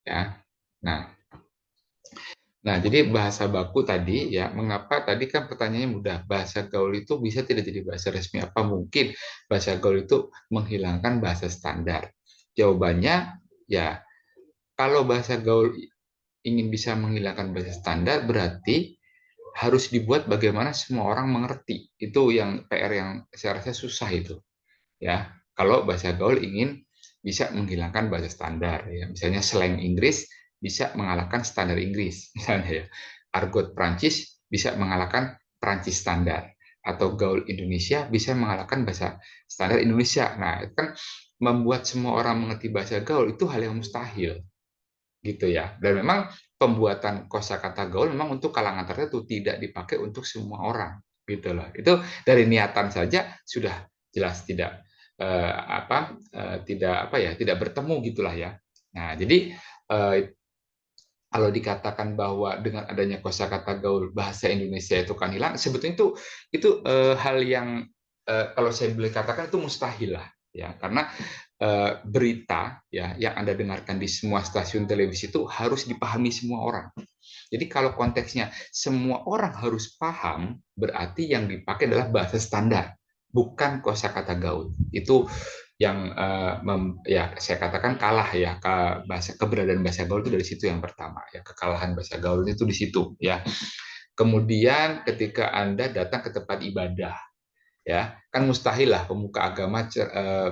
ya. Nah, Nah, jadi bahasa baku tadi ya, mengapa tadi kan pertanyaannya mudah, bahasa gaul itu bisa tidak jadi bahasa resmi? Apa mungkin bahasa gaul itu menghilangkan bahasa standar? Jawabannya ya, kalau bahasa gaul ingin bisa menghilangkan bahasa standar, berarti harus dibuat bagaimana semua orang mengerti. Itu yang PR yang saya rasa susah itu. Ya, kalau bahasa gaul ingin bisa menghilangkan bahasa standar, ya misalnya slang Inggris bisa mengalahkan standar Inggris, misalnya ya, argot Prancis bisa mengalahkan Prancis standar, atau gaul Indonesia bisa mengalahkan bahasa standar Indonesia. Nah, itu kan membuat semua orang mengerti bahasa gaul itu hal yang mustahil, gitu ya. Dan memang pembuatan kosakata gaul memang untuk kalangan tertentu, tidak dipakai untuk semua orang, gitu loh. Itu dari niatan saja sudah jelas tidak tidak apa ya, tidak bertemu gitulah ya. Nah, jadi eh, kalau dikatakan bahwa dengan adanya kosakata gaul bahasa Indonesia itu kan hilang, sebetulnya itu hal yang kalau saya boleh katakan itu mustahil lah ya, karena berita ya yang Anda dengarkan di semua stasiun televisi itu harus dipahami semua orang. Jadi kalau konteksnya semua orang harus paham, berarti yang dipakai adalah bahasa standar, bukan kosakata gaul. Itu yang ya saya katakan kalah ya, keberadaan bahasa gaul itu dari situ yang pertama ya, kekalahan bahasa gaul itu di situ ya. Kemudian ketika Anda datang ke tempat ibadah ya, kan mustahil lah pemuka agama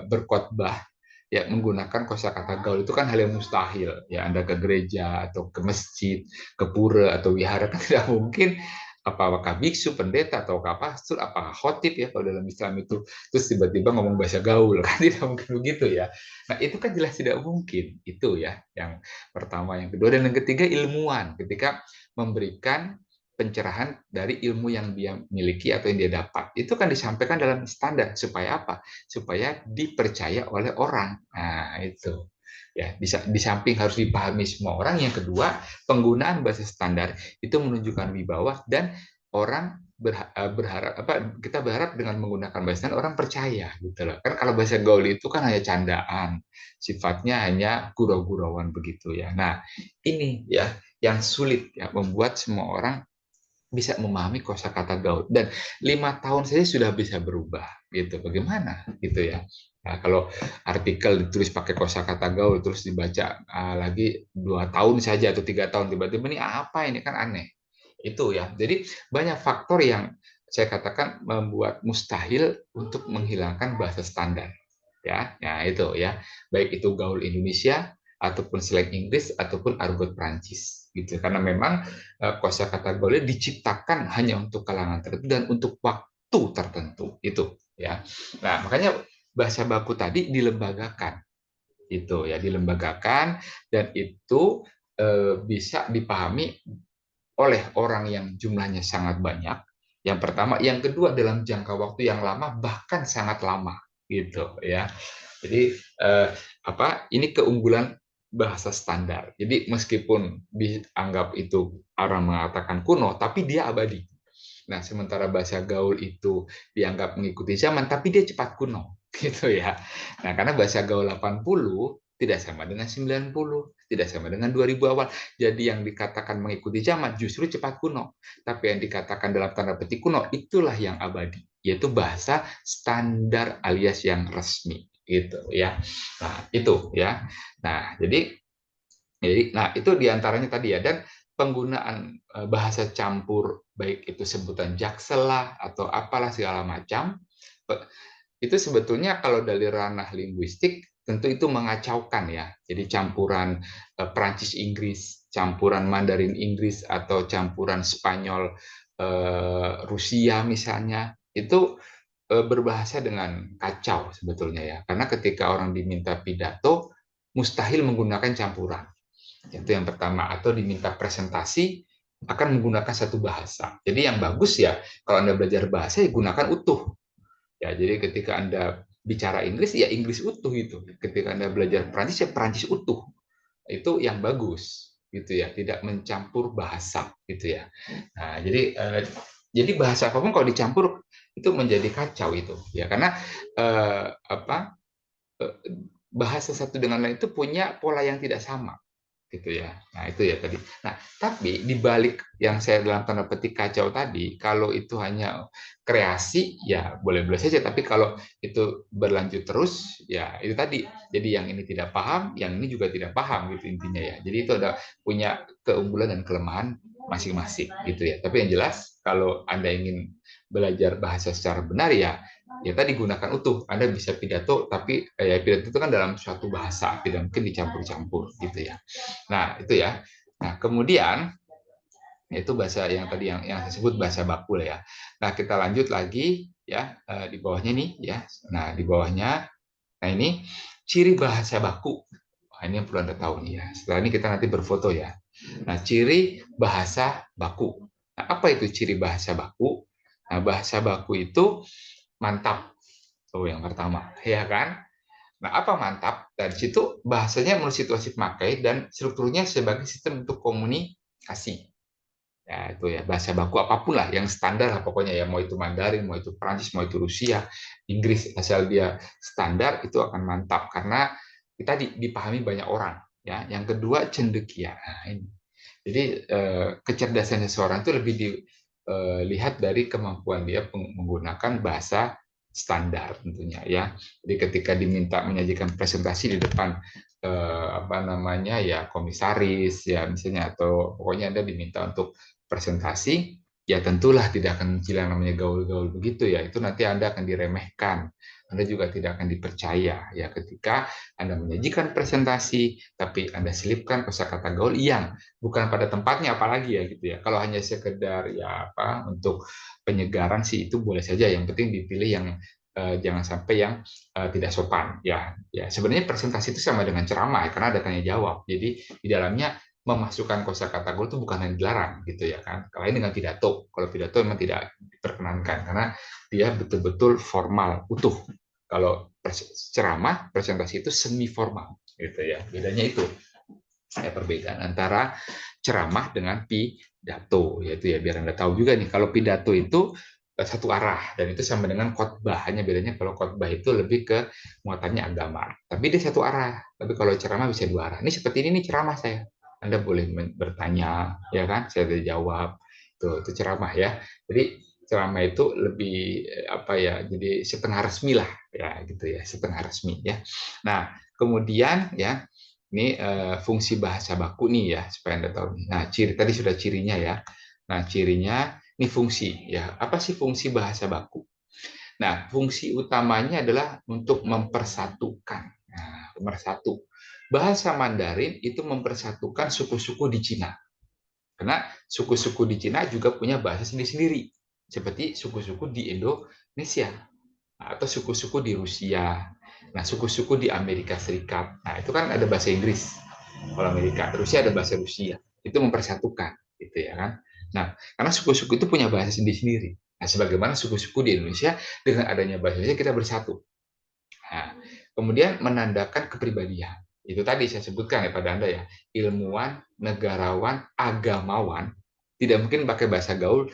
berkhotbah ya menggunakan kosakata gaul, itu kan hal yang mustahil ya. Anda ke gereja atau ke masjid, ke pura atau wihara kan tidak mungkin, apakah biksu, pendeta atau pastor, apakah khotib ya kalau dalam Islam itu, terus tiba-tiba ngomong bahasa gaul kan tidak mungkin begitu ya. Nah, itu kan jelas tidak mungkin itu ya, yang pertama. Yang kedua dan yang ketiga, ilmuwan ketika memberikan pencerahan dari ilmu yang dia miliki atau yang dia dapat, itu kan disampaikan dalam standar supaya apa? Supaya dipercaya oleh orang. Nah, itu ya, di samping harus dipahami semua orang, yang kedua, penggunaan bahasa standar itu menunjukkan wibawa, dan orang berharap apa, kita berharap dengan menggunakan bahasa standar orang percaya, gitu loh. Kan kalau bahasa gaul itu kan hanya candaan, sifatnya hanya gurau-gurauan begitu ya. Nah, ini ya yang sulit ya, membuat semua orang bisa memahami kosakata gaul, dan 5 tahun saja sudah bisa berubah gitu, bagaimana gitu ya. Nah, kalau artikel ditulis pakai kosakata gaul terus dibaca lagi 2 tahun saja atau 3 tahun, tiba-tiba ini apa, ini kan aneh itu ya. Jadi banyak faktor yang saya katakan membuat mustahil untuk menghilangkan bahasa standar ya. Ya itu ya, baik itu gaul Indonesia ataupun slang Inggris ataupun argot Prancis gitu, karena memang kosakata gaulnya diciptakan hanya untuk kalangan tertentu dan untuk waktu tertentu itu ya. Nah, makanya bahasa baku tadi dilembagakan itu ya, dilembagakan, dan itu bisa dipahami oleh orang yang jumlahnya sangat banyak. Yang pertama, yang kedua dalam jangka waktu yang lama, bahkan sangat lama gitu ya. Jadi apa? Ini keunggulan bahasa standar. Jadi meskipun dianggap itu orang mengatakan kuno, tapi dia abadi. Nah, sementara bahasa gaul itu dianggap mengikuti zaman, tapi dia cepat kuno, gitu ya. Nah, karena bahasa gaul 80 tidak sama dengan 90, tidak sama dengan 2000 awal. Jadi yang dikatakan mengikuti zaman justru cepat kuno. Tapi yang dikatakan dalam tanda petik kuno, itulah yang abadi, yaitu bahasa standar alias yang resmi, gitu ya. Nah, itu ya. Nah, nah itu diantaranya tadi ya. Dan penggunaan bahasa campur, baik itu sebutan jaksel lah atau apalah segala macam, itu sebetulnya kalau dari ranah linguistik tentu itu mengacaukan ya. Jadi campuran Perancis Inggris, campuran Mandarin Inggris, atau campuran Spanyol Rusia misalnya, itu berbahasa dengan kacau sebetulnya ya. Karena ketika orang diminta pidato, mustahil menggunakan campuran. Itu yang pertama. Atau diminta presentasi, akan menggunakan satu bahasa. Jadi yang bagus ya, kalau Anda belajar bahasa, ya gunakan utuh. Ya, jadi ketika Anda bicara Inggris, ya Inggris utuh itu. Ketika Anda belajar Perancis, ya Perancis utuh. Itu yang bagus gitu ya, tidak mencampur bahasa gitu ya. Nah, jadi bahasa apapun kalau dicampur itu menjadi kacau itu ya, karena apa bahasa satu dengan lain itu punya pola yang tidak sama gitu ya. Nah, itu ya tadi. Nah, tapi di balik yang saya dalam tanda petik kacau tadi, kalau itu hanya kreasi, ya boleh-boleh saja. Tapi kalau itu berlanjut terus, ya itu tadi. Jadi yang ini tidak paham, yang ini juga tidak paham gitu intinya ya. Jadi itu ada punya keunggulan dan kelemahan masing-masing gitu ya. Tapi yang jelas kalau Anda ingin belajar bahasa secara benar ya ya tadi gunakan utuh. Anda bisa pidato, tapi ya pidato itu kan dalam suatu bahasa, tidak mungkin dicampur-campur gitu ya. Nah, itu ya. Nah, kemudian itu bahasa yang tadi yang saya sebut bahasa baku lah ya. Nah, kita lanjut lagi ya di bawahnya nih ya. Nah, di bawahnya nah ini ciri bahasa baku. Wah, ini yang perlu Anda tahu nih ya. Setelah ini kita nanti berfoto ya. Nah, ciri bahasa baku. Nah, apa itu ciri bahasa baku? Nah, bahasa baku itu mantap. Oh, yang pertama, ya kan? Nah, apa mantap? Dari situ bahasanya menurut situasi pemakai dan strukturnya sebagai sistem untuk komunikasi. Ya, itu ya bahasa baku apapun lah yang standar lah pokoknya ya mau itu Mandarin, mau itu Prancis, mau itu Rusia, Inggris asal dia standar itu akan mantap karena kita dipahami banyak orang ya. Yang kedua cendekia. Nah, ini. Jadi kecerdasan seseorang itu lebih dilihat dari kemampuan dia menggunakan bahasa standar tentunya ya. Jadi ketika diminta menyajikan presentasi di depan apa namanya ya komisaris ya misalnya atau pokoknya Anda diminta untuk presentasi ya tentulah tidak akan muncul yang namanya gaul-gaul begitu ya. Itu nanti Anda akan diremehkan. Anda juga tidak akan dipercaya ya ketika Anda menyajikan presentasi tapi Anda selipkan kosakata gaul yang bukan pada tempatnya apalagi ya gitu ya. Kalau hanya sekedar ya apa untuk penyegaran sih itu boleh saja. Yang penting dipilih yang jangan sampai yang tidak sopan ya. Ya sebenarnya presentasi itu sama dengan ceramah ya, karena ada tanya jawab. Jadi di dalamnya memasukkan kosakata gaul itu bukan yang dilarang gitu ya kan. Kalau dengan pidato, kalau pidato memang tidak diperkenankan karena dia betul-betul formal utuh. Kalau ceramah presentasi itu semi formal gitu ya. Bedanya itu ya perbedaan antara ceramah dengan pidato yaitu ya biar Anda tahu juga nih kalau pidato itu satu arah dan itu sama dengan khotbah hanya bedanya kalau khotbah itu lebih ke muatannya agama tapi dia satu arah tapi kalau ceramah bisa dua arah ini seperti ini nih ceramah saya Anda boleh bertanya ya kan saya ada jawab itu ceramah ya jadi ceramah itu lebih apa ya jadi setengah resmi lah ya gitu ya setengah resmi ya nah kemudian ya ini fungsi bahasa baku nih ya, supaya Anda tahu. Nah, ciri tadi sudah cirinya ya. Nah, cirinya ini fungsi ya. Apa sih fungsi bahasa baku? Nah, fungsi utamanya adalah untuk mempersatukan. Nah, pemersatu. Bahasa Mandarin itu mempersatukan suku-suku di Cina. Karena suku-suku di Cina juga punya bahasa sendiri-sendiri. Seperti suku-suku di Indonesia atau suku-suku di Rusia. Nah, suku-suku di Amerika Serikat. Nah, itu kan ada bahasa Inggris. Kalau Amerika, Rusia ada bahasa Rusia. Itu mempersatukan, gitu ya kan. Nah, karena suku-suku itu punya bahasa sendiri-sendiri. Nah, sebagaimana suku-suku di Indonesia dengan adanya bahasa Indonesia kita bersatu. Nah, kemudian menandakan kepribadian. Itu tadi saya sebutkan ya pada Anda ya. Ilmuwan, negarawan, agamawan tidak mungkin pakai bahasa gaul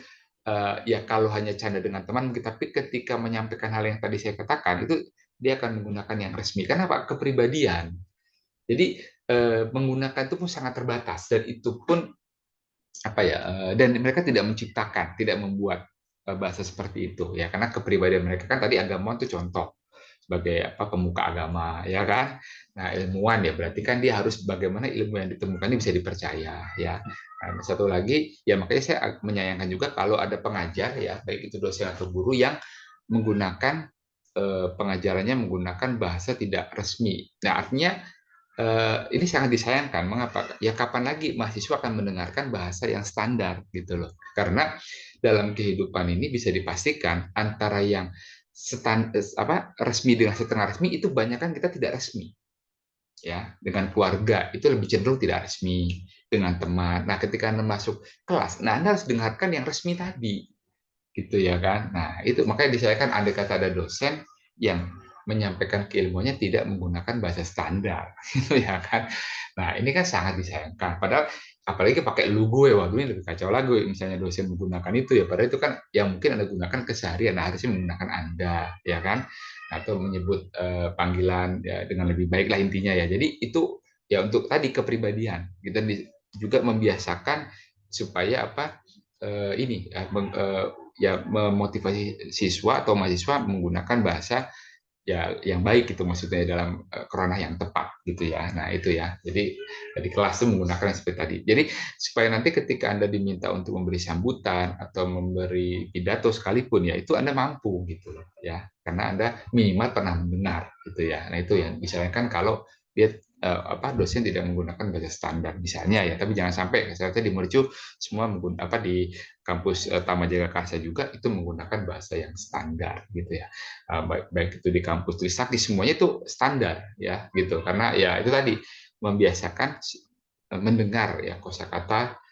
ya kalau hanya canda dengan teman tapi ketika menyampaikan hal yang tadi saya katakan itu dia akan menggunakan yang resmi karena apa kepribadian jadi menggunakan itu pun sangat terbatas dan itu pun apa ya dan mereka tidak menciptakan tidak membuat bahasa seperti itu ya karena kepribadian mereka kan tadi agama itu contoh sebagai apa pemuka agama ya kan nah ilmuwan ya berarti kan dia harus bagaimana ilmu yang ditemukan ini bisa dipercaya ya nah, satu lagi ya makanya saya menyayangkan juga kalau ada pengajar ya baik itu dosen atau guru yang menggunakan pengajarannya menggunakan bahasa tidak resmi nah artinya ini sangat disayangkan. Mengapa? Ya kapan lagi mahasiswa akan mendengarkan bahasa yang standar gitu loh. Karena dalam kehidupan ini bisa dipastikan antara yang resmi dengan setengah resmi itu banyak kan kita tidak resmi ya dengan keluarga itu lebih cenderung tidak resmi dengan teman. Nah ketika Anda masuk kelas, nah Anda harus dengarkan yang resmi tadi gitu ya kan. Nah, itu makanya disayangkan andai kata ada dosen yang menyampaikan keilmuannya tidak menggunakan bahasa standar gitu ya kan. Nah, ini kan sangat disayangkan. Padahal apalagi pakai lu gue, waduh ini lebih kacau lagi misalnya dosen menggunakan itu ya padahal itu kan yang mungkin Anda gunakan keseharian nah, harusnya menggunakan Anda ya kan atau menyebut panggilan ya, dengan lebih baik lah intinya ya. Jadi itu ya untuk tadi kepribadian. Kita juga membiasakan supaya apa ini ya memotivasi siswa atau mahasiswa menggunakan bahasa ya yang baik gitu maksudnya dalam ranah yang tepat gitu ya. Nah itu ya. Jadi di kelas itu menggunakan yang seperti tadi. Jadi supaya nanti ketika Anda diminta untuk memberi sambutan atau memberi pidato sekalipun ya itu Anda mampu gitu loh ya. Karena Anda minimal pernah mendengar gitu ya. Nah itu ya. Misalnya kan kalau dia dosen tidak menggunakan bahasa standar misalnya ya, tapi jangan sampai misalnya di Mercu semua menggunakan di kampus Taman Jagakarsa juga itu menggunakan bahasa yang standar gitu ya. Baik itu di kampus Trisakti semuanya itu standar ya gitu karena ya itu tadi membiasakan mendengar ya kosakata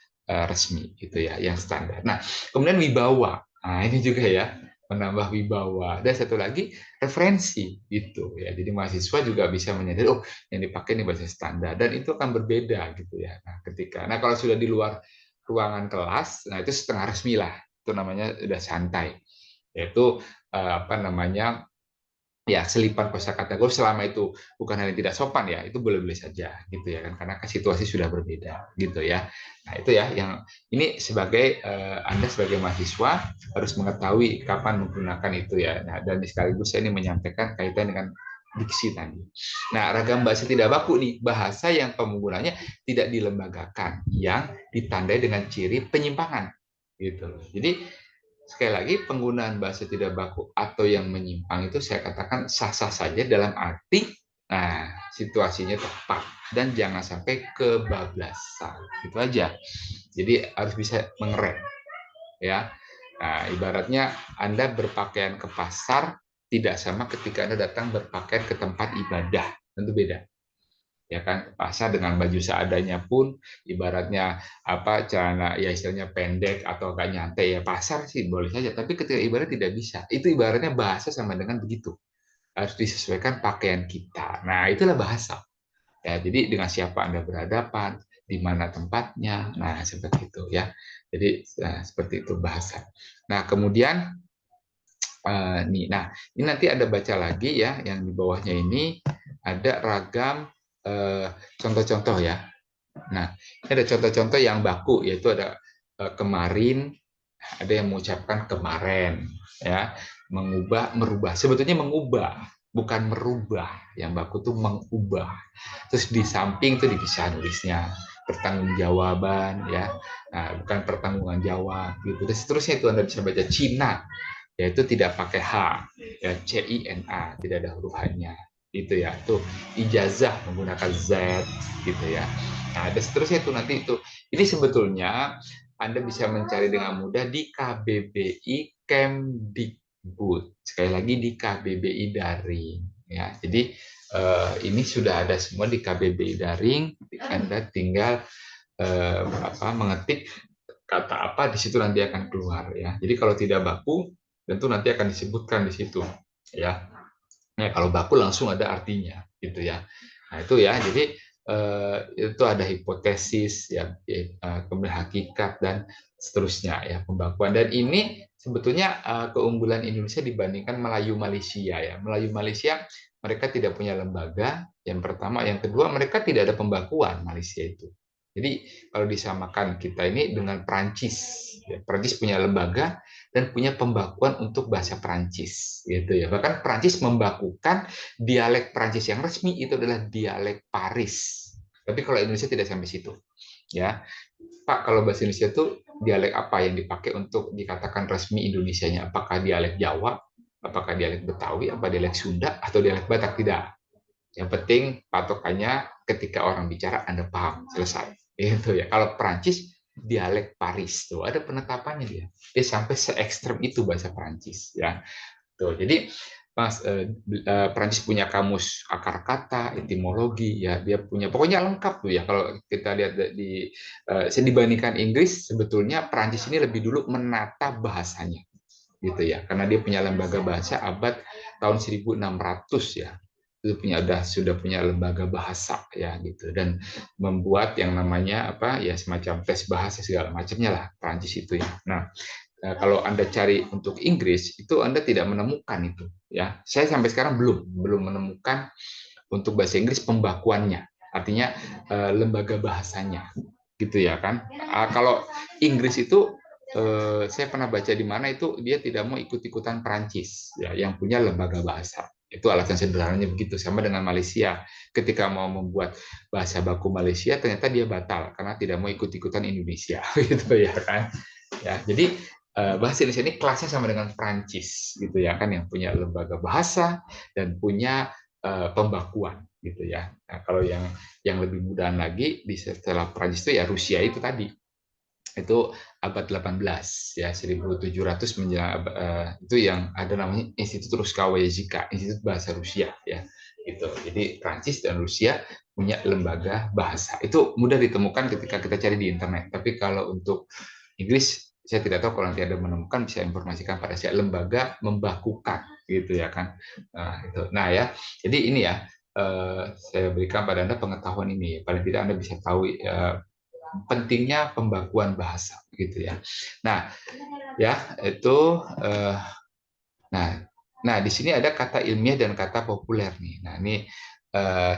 resmi gitu ya yang standar. Nah kemudian wibawa, nah ini juga ya menambah wibawa dan satu lagi referensi gitu ya. Jadi mahasiswa juga bisa menyadari oh yang dipakai ini bahasa standar dan itu akan berbeda gitu ya. Nah kalau sudah di luar ruangan kelas, nah itu setengah resmi lah itu namanya udah santai yaitu apa namanya ya selipan kosakata gaul selama itu bukan hal yang tidak sopan ya itu boleh-boleh saja gitu ya kan karena situasi sudah berbeda gitu ya. Nah itu ya yang ini sebagai Anda sebagai mahasiswa harus mengetahui kapan menggunakan itu ya. Nah dan sekaligus saya ini menyampaikan kaitan dengan diksi tadi. Nah ragam bahasa tidak baku nih bahasa yang penggunanya tidak dilembagakan yang ditandai dengan ciri penyimpangan gitu. Jadi sekali lagi penggunaan bahasa tidak baku atau yang menyimpang itu saya katakan sah-sah saja dalam arti situasinya tepat dan jangan sampai kebablasan itu aja. Jadi harus bisa mengerem ya. Nah, ibaratnya Anda berpakaian ke pasar tidak sama ketika Anda datang berpakaian ke tempat ibadah, tentu beda ya kan. Pasar dengan baju seadanya pun ibaratnya apa celana ya istilahnya pendek atau agak nyantai ya pasar sih boleh saja tapi ketika ibarat tidak bisa itu ibaratnya bahasa sama dengan begitu harus disesuaikan pakaian kita. Nah itulah bahasa ya. Jadi dengan siapa Anda berhadapan di mana tempatnya nah seperti itu ya. Jadi seperti itu bahasa. Nah kemudian nah ini nanti Anda baca lagi ya yang di bawahnya ini ada ragam contoh-contoh ya. Nah, ini ada contoh-contoh yang baku, yaitu ada kemarin, ada yang mengucapkan kemarin, ya, mengubah, merubah. Sebetulnya mengubah, bukan merubah. Yang baku tuh mengubah. Terus di samping tuh dipisah nulisnya pertanggungjawaban, ya, nah, bukan pertanggungan jawab, gitu. Dan seterusnya itu Anda bisa baca Cina, yaitu tidak pakai H, ya, CINA, tidak ada huruf H-nya. Itu ya, itu ijazah menggunakan Z, gitu ya. Nah, dan seterusnya itu nanti itu. Ini sebetulnya Anda bisa mencari dengan mudah di KBBI Kemdikbud. Sekali lagi di KBBI Daring. Ya, jadi ini sudah ada semua di KBBI Daring. Anda tinggal mengetik kata apa di situ nanti akan keluar ya. Jadi kalau tidak baku tentu nanti akan disebutkan di situ ya. Nah, kalau baku langsung ada artinya gitu ya. Nah, itu ya. Jadi itu ada hipotesis ya, kemudian hakikat dan seterusnya ya pembakuan. Dan ini sebetulnya keunggulan Indonesia dibandingkan Melayu Malaysia ya. Melayu Malaysia mereka tidak punya lembaga yang pertama, yang kedua mereka tidak ada pembakuan Malaysia itu. Jadi kalau disamakan kita ini dengan Prancis, ya, Prancis punya lembaga dan punya pembakuan untuk bahasa Prancis, gitu ya. Bahkan Prancis membakukan dialek Prancis yang resmi itu adalah dialek Paris. Tapi kalau Indonesia tidak sampai situ, ya. Pak, kalau bahasa Indonesia itu dialek apa yang dipakai untuk dikatakan resmi Indonesianya? Apakah dialek Jawa, apakah dialek Betawi, apa dialek Sunda, atau dialek Batak? Tidak. Yang penting patokannya ketika orang bicara Anda paham, selesai. Itu ya. Kalau Perancis dialek Paris tuh ada penetapannya dia. Dia sampai se ekstrem itu bahasa Perancis ya. Tuh. Jadi Perancis punya kamus akar kata, etimologi ya, dia punya pokoknya lengkap tuh ya. Kalau kita lihat dibandingkan Inggris sebetulnya Perancis ini lebih dulu menata bahasanya gitu ya. Karena dia punya lembaga bahasa abad tahun 1600 ya itu sudah punya lembaga bahasa ya gitu dan membuat yang namanya apa ya semacam tes bahasa segala macamnya lah Prancis itu ya. Nah, kalau Anda cari untuk Inggris itu Anda tidak menemukan itu ya. Saya sampai sekarang belum menemukan untuk bahasa Inggris pembakuannya. artinya lembaga bahasanya, gitu ya kan. Kalau Inggris itu saya pernah baca di mana itu dia tidak mau ikut-ikutan Perancis ya yang punya lembaga bahasa. Itu alasan sederhananya begitu. Sama dengan Malaysia, ketika mau membuat bahasa baku Malaysia ternyata dia batal karena tidak mau ikut-ikutan Indonesia gitu ya kan. Ya, jadi bahasa Indonesia ini kelasnya sama dengan Perancis gitu ya kan yang punya lembaga bahasa dan punya pembakuan gitu ya. Nah, kalau yang lebih mudahan lagi di setelah Perancis itu ya Rusia itu tadi itu abad 18 ya 1700 menjelang itu yang ada namanya Institut Ruskaya Jezika, Institut Bahasa Rusia ya gitu. Jadi Prancis dan Rusia punya lembaga bahasa. Itu mudah ditemukan ketika kita cari di internet. Tapi kalau untuk Inggris saya tidak tahu, kalau nanti ada menemukan bisa informasikan pada saya, lembaga membakukan gitu ya kan. Nah, itu. Nah ya, jadi ini ya saya berikan pada Anda pengetahuan ini. Paling tidak Anda bisa tahu pentingnya pembakuan bahasa gitu ya. Nah, ya itu nah nah di sini ada kata ilmiah dan kata populer nih. Nah, ini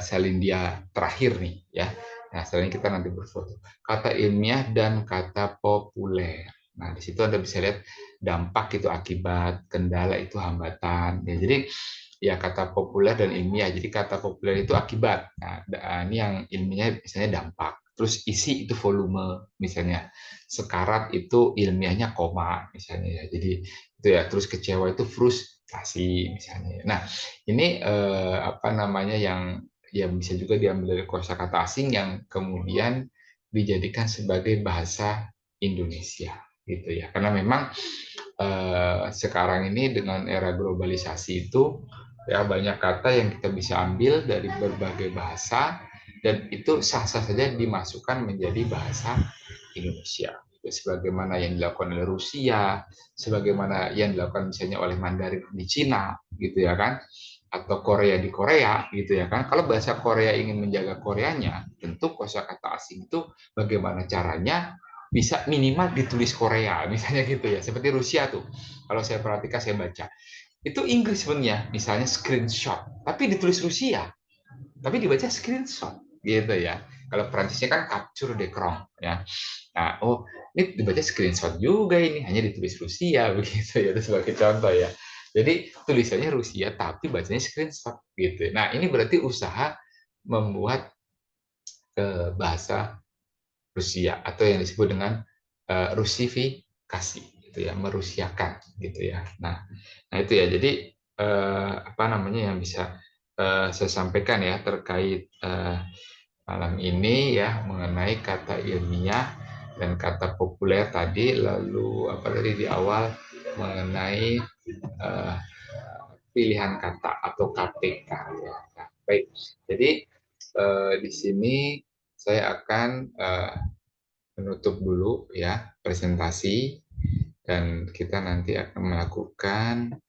Salindia terakhir nih ya. Nah, setelah ini kita nanti berfoto. Kata ilmiah dan kata populer. Nah, di situ Anda bisa lihat dampak itu akibat, kendala itu hambatan. Ya, jadi ya kata populer dan ilmiah. Jadi kata populer itu akibat. Nah, ini yang ilmiahnya misalnya dampak. Terus isi itu volume misalnya. Sekarat itu ilmiahnya koma misalnya ya. Jadi itu ya. Terus kecewa itu frustasi misalnya. Nah, ini apa namanya yang bisa juga diambil dari kosakata asing yang kemudian dijadikan sebagai bahasa Indonesia gitu ya. Karena memang sekarang ini dengan era globalisasi itu ya banyak kata yang kita bisa ambil dari berbagai bahasa dan itu sah-sah saja dimasukkan menjadi bahasa Indonesia. Sebagaimana yang dilakukan oleh Rusia, sebagaimana yang dilakukan misalnya oleh Mandarin di Cina, gitu ya kan, atau Korea di Korea, gitu ya kan. Kalau bahasa Korea ingin menjaga Koreanya, tentu kosakata asing itu bagaimana caranya bisa minimal ditulis Korea, misalnya gitu ya. Seperti Rusia tuh, kalau saya perhatikan, saya baca, itu Inggris sebenarnya, misalnya screenshot, tapi ditulis Rusia, tapi dibaca screenshot, gitu ya. Kalau Perancisnya kan capture d'écran, ya. Nah, oh, ini dibaca screenshot juga ini, hanya ditulis Rusia, begitu ya, itu sebagai contoh ya. Jadi tulisannya Rusia, tapi bacanya screenshot, gitu. Nah, ini berarti usaha membuat bahasa Rusia atau yang disebut dengan Rusifikasi, gitu ya, merusiakan, gitu ya. Nah itu ya. Jadi apa namanya yang bisa saya sampaikan ya terkait malam ini ya mengenai kata ilmiah dan kata populer tadi, lalu apa tadi di awal mengenai eh, pilihan kata atau KPK ya. Nah, baik. Jadi di sini saya akan menutup dulu ya presentasi dan kita nanti akan melakukan